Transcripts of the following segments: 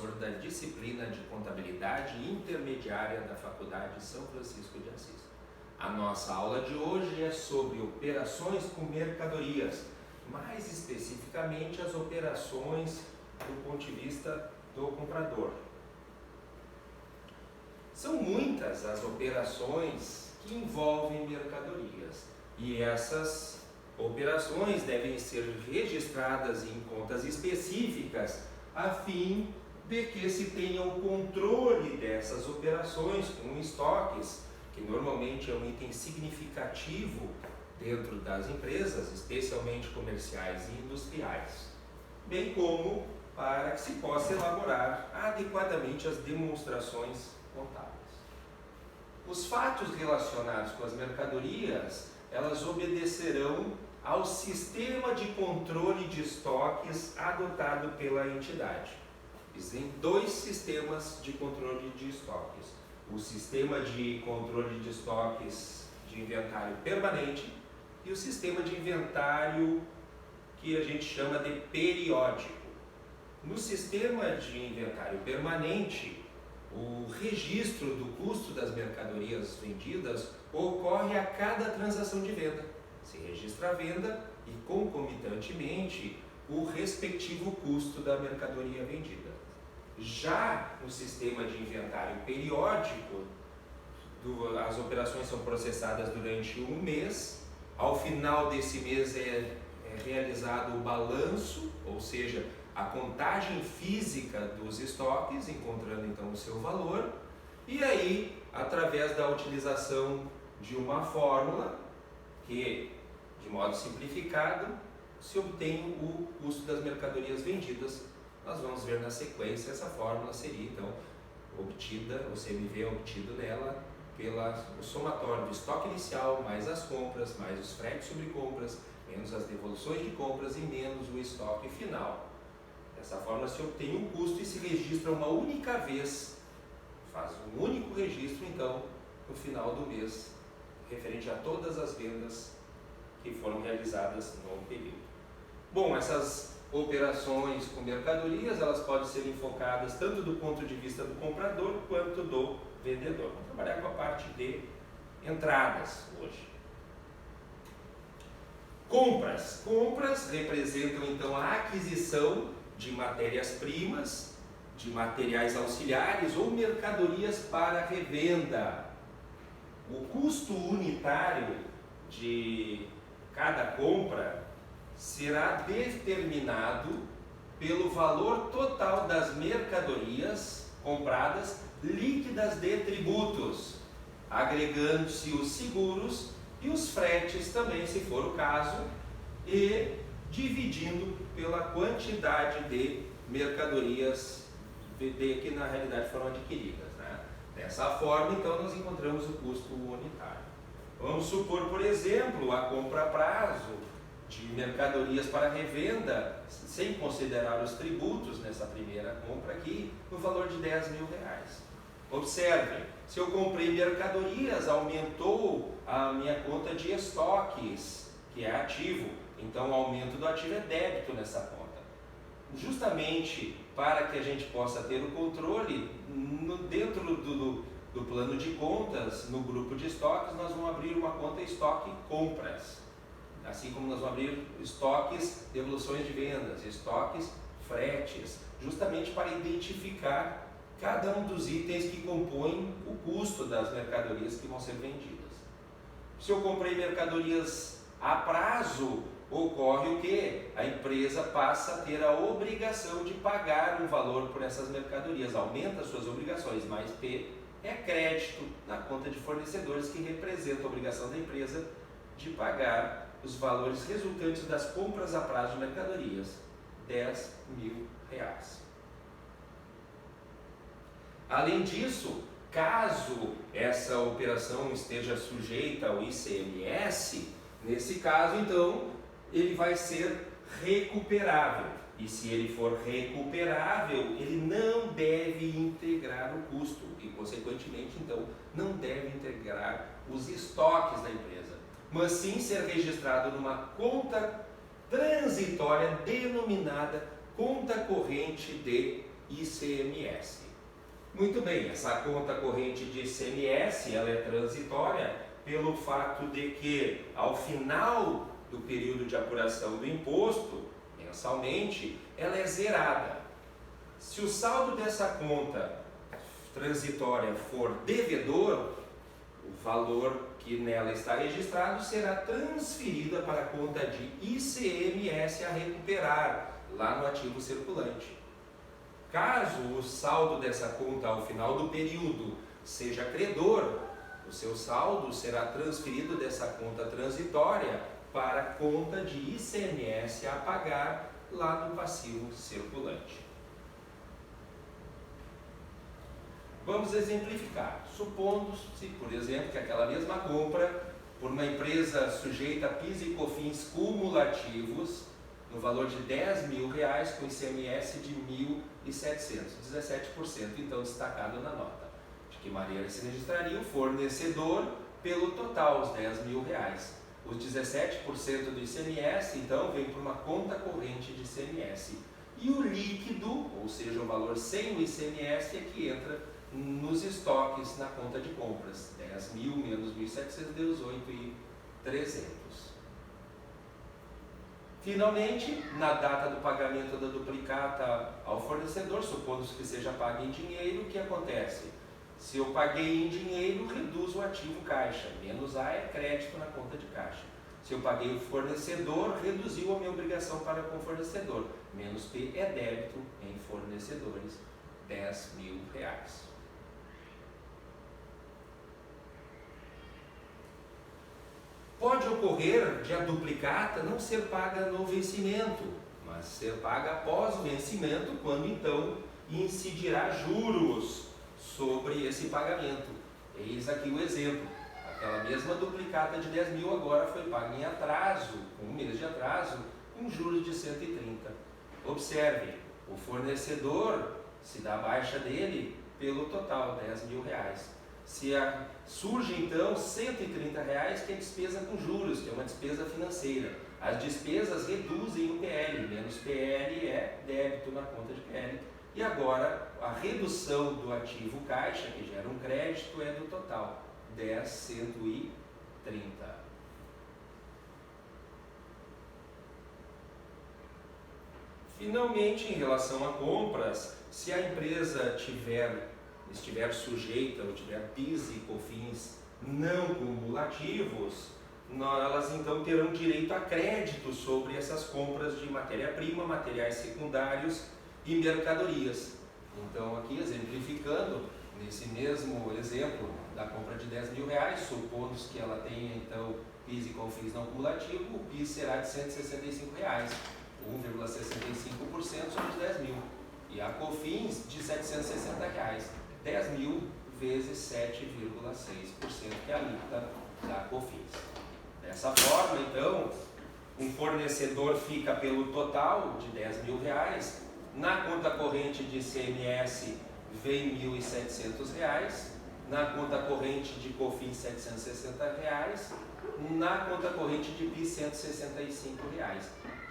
professor da disciplina de Contabilidade Intermediária da Faculdade São Francisco de Assis. A nossa aula de hoje é sobre operações com mercadorias, mais especificamente as operações do ponto de vista do comprador. São muitas as operações que envolvem mercadorias e essas operações devem ser registradas em contas específicas a fim de que se tenha o controle dessas operações com estoques, que normalmente é um item significativo dentro das empresas, especialmente comerciais e industriais, bem como para que se possa elaborar adequadamente as demonstrações contábeis. Os fatos relacionados com as mercadorias, elas obedecerão ao sistema de controle de estoques adotado pela entidade. Existem dois sistemas de controle de estoques. O sistema de controle de estoques de inventário permanente e o sistema de inventário que a gente chama de periódico. No sistema de inventário permanente, o registro do custo das mercadorias vendidas ocorre a cada transação de venda. Se registra a venda e, concomitantemente, o respectivo custo da mercadoria vendida. Já no sistema de inventário periódico, as operações são processadas durante um mês. Ao final desse mês é realizado o balanço, ou seja, a contagem física dos estoques, encontrando então o seu valor, e aí, através da utilização de uma fórmula, que, de modo simplificado, se obtém o custo das mercadorias vendidas. Nós vamos ver na sequência, essa fórmula seria então obtida, o CMV é obtido nela pelo somatório do estoque inicial, mais as compras, mais os fretes sobre compras, menos as devoluções de compras e menos o estoque final. Dessa forma se obtém um custo e se registra uma única vez, faz um único registro então no final do mês, referente a todas as vendas que foram realizadas no período. Bom, essas operações com mercadorias, elas podem ser enfocadas tanto do ponto de vista do comprador quanto do vendedor. Vamos trabalhar com a parte de entradas hoje. Compras. Compras representam então a aquisição de matérias-primas, de materiais auxiliares ou mercadorias para revenda. O custo unitário de cada compra será determinado pelo valor total das mercadorias compradas líquidas de tributos, agregando-se os seguros e os fretes também, se for o caso, e dividindo pela quantidade de mercadorias que na realidade foram adquiridas, né? Dessa forma, então, nós encontramos o custo unitário. Vamos supor, por exemplo, a compra a prazo de mercadorias para revenda, sem considerar os tributos nessa primeira compra aqui, no valor de R$10.000. Observe, se eu comprei mercadorias, aumentou a minha conta de estoques, que é ativo, então o aumento do ativo é débito nessa conta. Justamente para que a gente possa ter o controle, dentro do plano de contas, no grupo de estoques, nós vamos abrir uma conta estoque compras. Assim como nós vamos abrir estoques devoluções de vendas, estoques fretes, justamente para identificar cada um dos itens que compõem o custo das mercadorias que vão ser vendidas. Se eu comprei mercadorias a prazo, ocorre o que? A empresa passa a ter a obrigação de pagar um valor por essas mercadorias, aumenta suas obrigações, mais P é crédito na conta de fornecedores, que representa a obrigação da empresa de pagar os valores resultantes das compras a prazo de mercadorias, R$10.000. Além disso, caso essa operação esteja sujeita ao ICMS, nesse caso, então, ele vai ser recuperável. E se ele for recuperável, ele não deve integrar o custo e, consequentemente, então, não deve integrar os estoques da empresa, mas sim ser registrado numa conta transitória denominada conta corrente de ICMS. Muito bem, essa conta corrente de ICMS ela é transitória pelo fato de que, ao final do período de apuração do imposto, mensalmente, ela é zerada. Se o saldo dessa conta transitória for devedor, o valor que nela está registrado será transferido para a conta de ICMS a recuperar lá no ativo circulante. Caso o saldo dessa conta ao final do período seja credor, o seu saldo será transferido dessa conta transitória para a conta de ICMS a pagar lá no passivo circulante. Vamos exemplificar. Supondo-se, por exemplo, que aquela mesma compra por uma empresa sujeita a PIS e COFINS cumulativos no valor de R$10.000 com ICMS de 1.700, 17%, então destacado na nota. De que maneira se registraria o fornecedor pelo total, os R$10.000. Os 17% do ICMS, então, vem para uma conta corrente de ICMS. E o líquido, ou seja, o valor sem o ICMS, é que entra nos estoques na conta de compras. 10.000 menos 1.700 deu 8.300. Finalmente, na data do pagamento da duplicata ao fornecedor, supondo-se que seja pago em dinheiro, o que acontece? Se eu paguei em dinheiro, reduz o ativo caixa. Menos A é crédito na conta de caixa. Se eu paguei o fornecedor, reduziu a minha obrigação para com o fornecedor. Menos P é débito em fornecedores, R$10.000. Pode ocorrer de a duplicata não ser paga no vencimento, mas ser paga após o vencimento, quando então incidirá juros sobre esse pagamento. Eis aqui o exemplo. Aquela mesma duplicata de 10.000 agora foi paga em atraso, com um mês de atraso, com juros de 130. Observe, o fornecedor se dá baixa dele pelo total, R$10.000. Surge então R$130, que é despesa com juros, que é uma despesa financeira. As despesas reduzem o PL, menos PL é débito na conta de PL. E agora a redução do ativo caixa, que gera um crédito, é do total, R$10.130. Finalmente, em relação a compras, se a empresa estiver sujeita ou tiver PIS e COFINS não cumulativos, elas então terão direito a crédito sobre essas compras de matéria-prima, materiais secundários e mercadorias. Então, aqui exemplificando, nesse mesmo exemplo da compra de R$10.000, supondo que ela tenha então PIS e COFINS não cumulativo, o PIS será de R$165, 1,65% sobre os 10.000, e a COFINS de R$760, 10.000 vezes 7,6%, que é a alíquota da COFINS. Dessa forma, então, um fornecedor fica pelo total de R$10.000, na conta corrente de ICMS vem R$1.700, na conta corrente de COFINS R$760, na conta corrente de PIS R$165.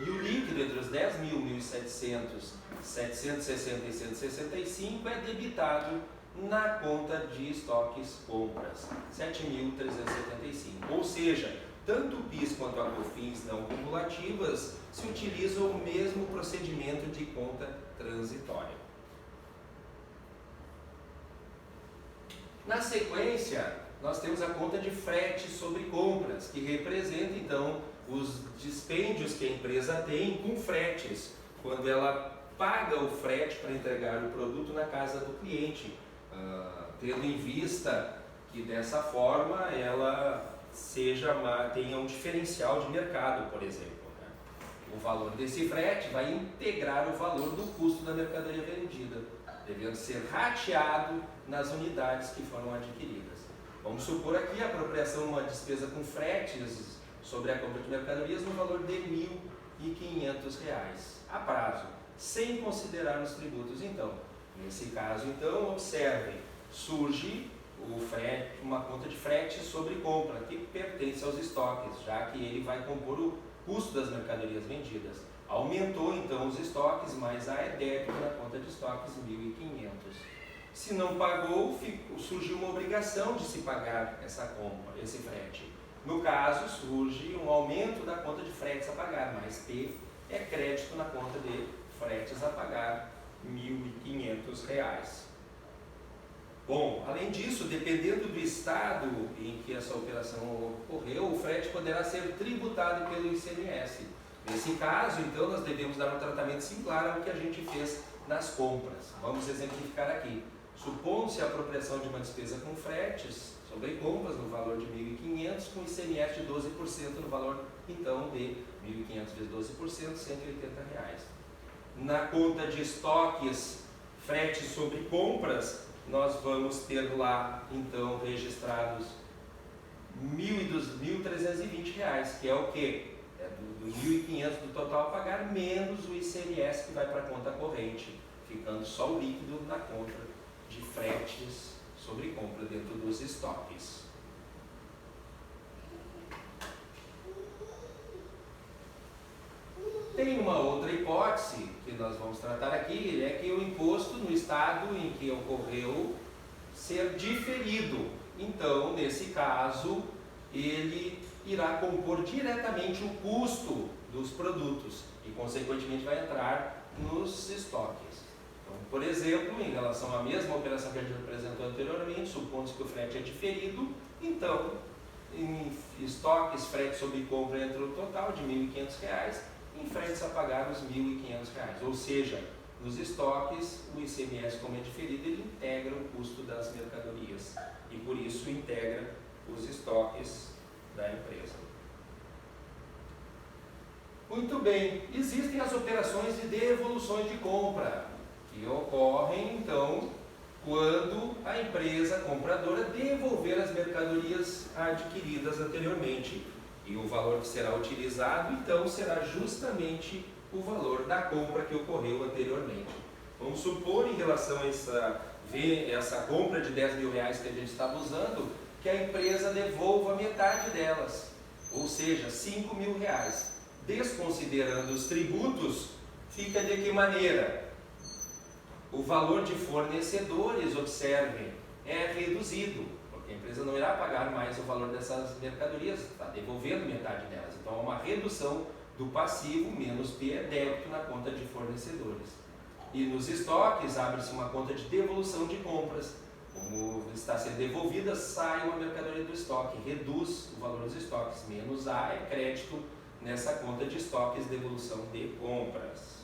E o líquido entre os 10.000, 1.700, 760 e 165 é debitado na conta de estoques compras, 7.375. Ou seja, tanto o PIS quanto a COFINS não cumulativas se utilizam o mesmo procedimento de conta transitória. Na sequência, nós temos a conta de frete sobre compras, que representa então os dispêndios que a empresa tem com fretes, quando ela paga o frete para entregar o produto na casa do cliente, tendo em vista que dessa forma ela tenha um diferencial de mercado, por exemplo. O valor desse frete vai integrar o valor do custo da mercadoria vendida, devendo ser rateado nas unidades que foram adquiridas. Vamos supor aqui a apropriação de uma despesa com fretes sobre a compra de mercadorias no valor de R$1.500 a prazo, sem considerar os tributos. Então, nesse caso, então, observem, surge uma conta de frete sobre compra, que pertence aos estoques, já que ele vai compor custo das mercadorias vendidas. Aumentou então os estoques, mas A é débito na conta de estoques 1.500. Se não pagou, surgiu uma obrigação de se pagar essa compra, esse frete. No caso, surge um aumento da conta de fretes a pagar, mas P é crédito na conta de fretes a pagar, R$1.500. Bom, além disso, dependendo do estado em que essa operação ocorreu, o frete poderá ser tributado pelo ICMS. Nesse caso, então, nós devemos dar um tratamento similar ao que a gente fez nas compras. Vamos exemplificar aqui. Supondo-se a apropriação de uma despesa com fretes sobre compras no valor de 1.500, com ICMS de 12% no valor, então, de 1.500 vezes 12%, R$180. Na conta de estoques, fretes sobre compras, nós vamos ter lá, então, registrados R$1.320, que é o quê? É do 1.500 do total a pagar, menos o ICMS que vai para a conta corrente, ficando só o líquido na conta de fretes sobre compra dentro dos estoques. Tem uma outra hipótese que nós vamos tratar aqui, é que o imposto no estado em que ocorreu ser diferido. Então, nesse caso, ele irá compor diretamente o custo dos produtos e, consequentemente, vai entrar nos estoques. Então, por exemplo, em relação à mesma operação que a gente apresentou anteriormente, supondo-se que o frete é diferido, então, em estoques, frete sobre compra entra o total de R$1.500, em fretes a pagar os R$1.500. Ou seja, nos estoques, o ICMS, como é diferido, ele integra o custo das mercadorias e, por isso, integra os estoques da empresa. Muito bem, existem as operações de devoluções de compra, que ocorrem, então, quando a empresa compradora devolver as mercadorias adquiridas anteriormente. E o valor que será utilizado, então, será justamente o valor da compra que ocorreu anteriormente. Vamos supor, em relação a essa compra de R$10.000 que a gente estava usando, que a empresa devolva metade delas, ou seja, R$5.000. Desconsiderando os tributos, fica de que maneira? O valor de fornecedores, observem, é reduzido, porque a empresa não irá pagar mais o valor dessas mercadorias, está devolvendo metade delas. Então, há uma redução do passivo, menos P é débito na conta de fornecedores. E nos estoques, abre-se uma conta de devolução de compras. Como está sendo devolvida, sai uma mercadoria do estoque, reduz o valor dos estoques, menos A é crédito nessa conta de estoques, devolução de compras.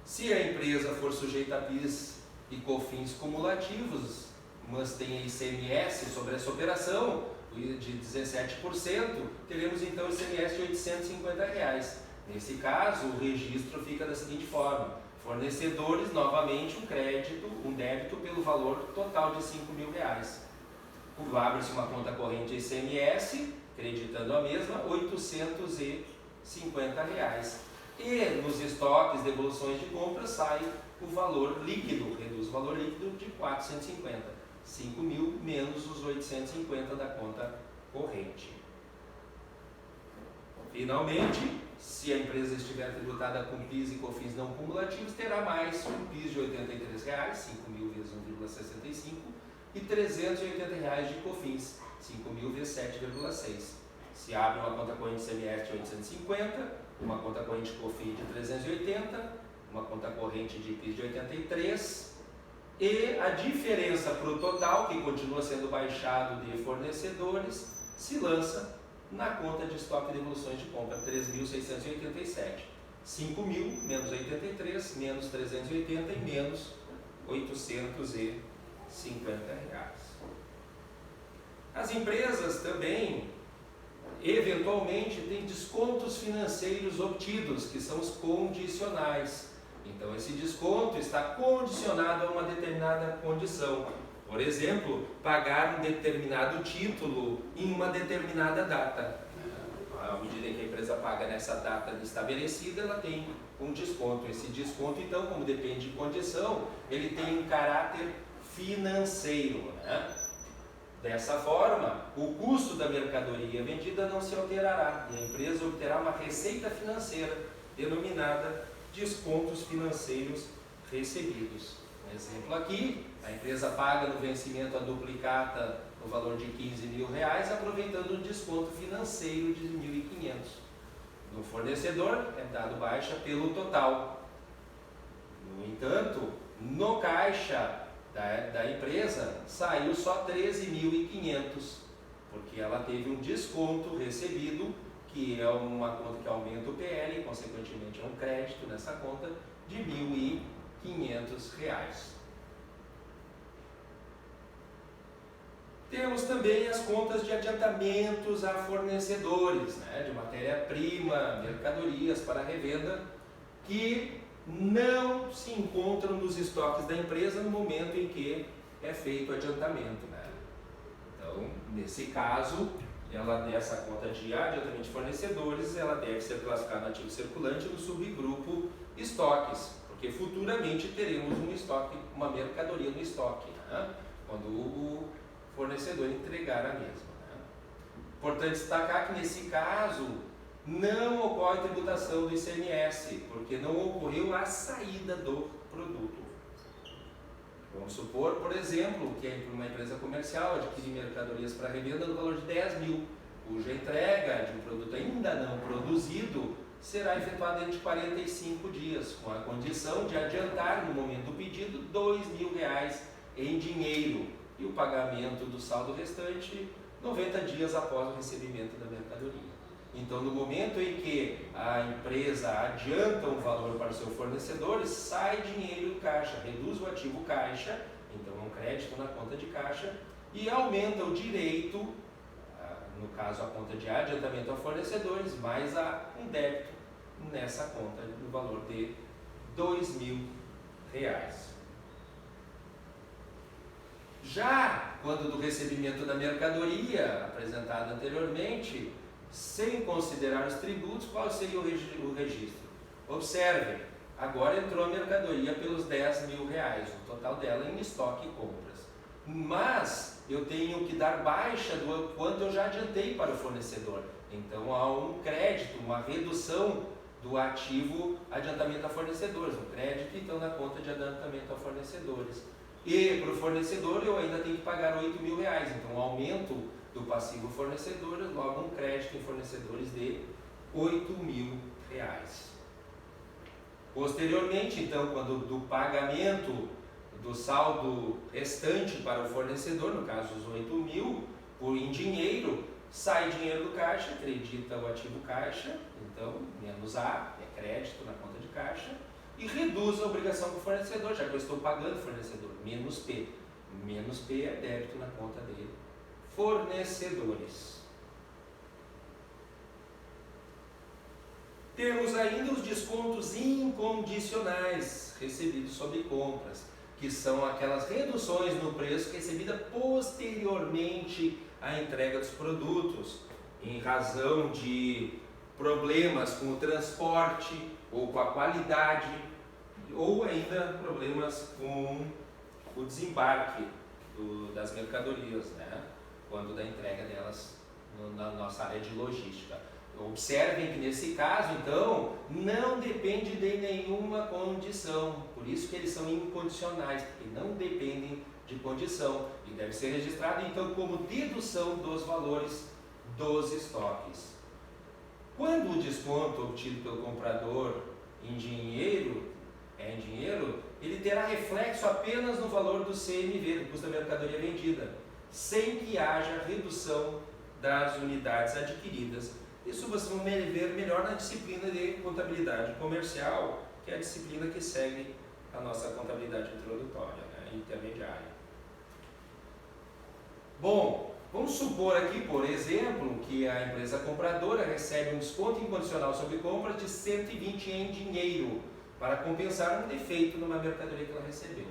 Se a empresa for sujeita a PIS e COFINS cumulativos, mas tem ICMS sobre essa operação de 17%, teremos então ICMS de R$850. Nesse caso, o registro fica da seguinte forma: fornecedores, novamente, um débito pelo valor total de R$5.000. Abre-se uma conta corrente ICMS, creditando a mesma, R$850. E nos estoques, devoluções de compra, sai o valor líquido, reduz o valor líquido de R$450. 5.000 menos os 850 da conta corrente. Finalmente, se a empresa estiver tributada com PIS e COFINS não cumulativos, terá mais um PIS de R$83, 5.000 vezes 1,65, e R$380 de COFINS, 5.000 vezes 7,6. Se abre uma conta corrente CMS de 850, uma conta corrente COFINS de 380, uma conta corrente de PIS de 83, e a diferença para o total, que continua sendo baixado de fornecedores, se lança na conta de estoque de devoluções de compra, 3.687. 5.000 menos 83, menos 380 e menos R$850. As empresas também, eventualmente, têm descontos financeiros obtidos, que são os condicionais. Então, esse desconto está condicionado a uma determinada condição. Por exemplo, pagar um determinado título em uma determinada data. À medida que a empresa paga nessa data estabelecida, ela tem um desconto. Esse desconto, então, como depende de condição, ele tem um caráter financeiro, né? Dessa forma, o custo da mercadoria vendida não se alterará e a empresa obterá uma receita financeira denominada descontos financeiros recebidos. Um exemplo aqui, a empresa paga no vencimento a duplicata no valor de R$15.000, aproveitando o desconto financeiro de R$1.500. No fornecedor é dado baixa pelo total. No entanto, no caixa da empresa saiu só 13.500, porque ela teve um desconto recebido, que é uma conta que aumenta o PL, e consequentemente é um crédito nessa conta de R$1.500. Temos também as contas de adiantamentos a fornecedores, de matéria-prima, mercadorias para revenda, que não se encontram nos estoques da empresa no momento em que é feito o adiantamento. Então, nesse caso, essa conta de adiantamento de fornecedores, ela deve ser classificada no ativo circulante no subgrupo estoques, porque futuramente teremos uma mercadoria no estoque, quando o fornecedor entregar a mesma. Importante destacar que nesse caso não ocorre tributação do ICMS, porque não ocorreu a saída do produto. Vamos supor, por exemplo, que uma empresa comercial adquire mercadorias para revenda no valor de 10 mil, cuja entrega de um produto ainda não produzido será efetuada dentro de 45 dias, com a condição de adiantar no momento do pedido R$2.000 em dinheiro e o pagamento do saldo restante 90 dias após o recebimento da mercadoria. Então, no momento em que a empresa adianta um valor para os seus fornecedores, sai dinheiro do caixa, reduz o ativo caixa, então é um crédito na conta de caixa, e aumenta o direito, no caso a conta de adiantamento a fornecedores, mais um débito nessa conta no valor de R$2.000. Já quando do recebimento da mercadoria apresentada anteriormente, sem considerar os tributos, qual seria o registro? Observe, agora entrou a mercadoria pelos R$10.000, o total dela em estoque e compras. Mas eu tenho que dar baixa do quanto eu já adiantei para o fornecedor. Então há um crédito, uma redução do ativo adiantamento a fornecedores, um crédito então na conta de adiantamento a fornecedores. E para o fornecedor eu ainda tenho que pagar R$8.000, então um aumento do passivo fornecedores, logo um crédito em fornecedores de R$8.000. Posteriormente, então, quando do pagamento do saldo restante para o fornecedor, no caso os 8.000, em dinheiro, sai dinheiro do caixa, acredita o ativo caixa, então menos A, é crédito na conta de caixa, e reduz a obrigação do fornecedor, já que eu estou pagando o fornecedor, menos P. Menos P é débito na conta de fornecedores. Temos ainda os descontos incondicionais recebidos sobre compras, que são aquelas reduções no preço recebida posteriormente à entrega dos produtos, em razão de problemas com o transporte ou com a qualidade, ou ainda problemas com o desembarque das mercadorias, quando da entrega delas na nossa área de logística. Observem que nesse caso, então, não depende de nenhuma condição, por isso que eles são incondicionais, porque não dependem de condição e deve ser registrado então como dedução dos valores dos estoques. Quando o desconto obtido pelo comprador em dinheiro, ele terá reflexo apenas no valor do CMV, do custo da mercadoria vendida, sem que haja redução das unidades adquiridas. Isso vocês vão ver melhor na disciplina de contabilidade comercial, que é a disciplina que segue a nossa contabilidade introdutória, intermediária. Bom, vamos supor aqui, por exemplo, que a empresa compradora recebe um desconto incondicional sobre compras de 120 em dinheiro, para compensar um defeito numa mercadoria que ela recebeu.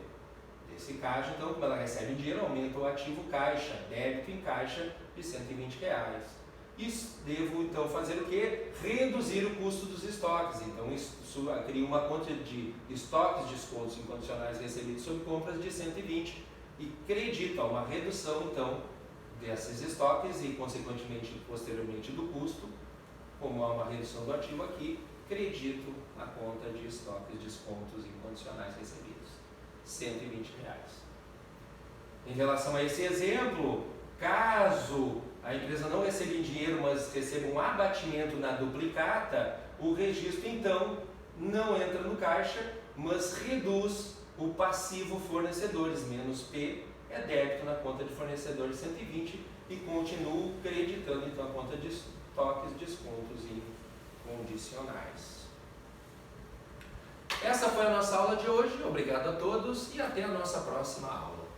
Nesse caso, então, como ela recebe em dinheiro, aumenta o ativo caixa, débito em caixa de R$120. Isso devo, então, fazer o quê? Reduzir o custo dos estoques. Então, isso cria uma conta de estoques de descontos incondicionais recebidos sobre compras de 120 e credita uma redução, então, desses estoques e, consequentemente, posteriormente do custo, como há uma redução do ativo aqui, credito na conta de estoques, descontos incondicionais recebidos, R$120. Em relação a esse exemplo, caso a empresa não receba em dinheiro, mas receba um abatimento na duplicata, o registro então não entra no caixa, mas reduz o passivo fornecedores, menos P é débito na conta de fornecedores 120 e continuo creditando então a conta de estoques, descontos incondicionais. Essa foi a nossa aula de hoje, obrigado a todos e até a nossa próxima aula.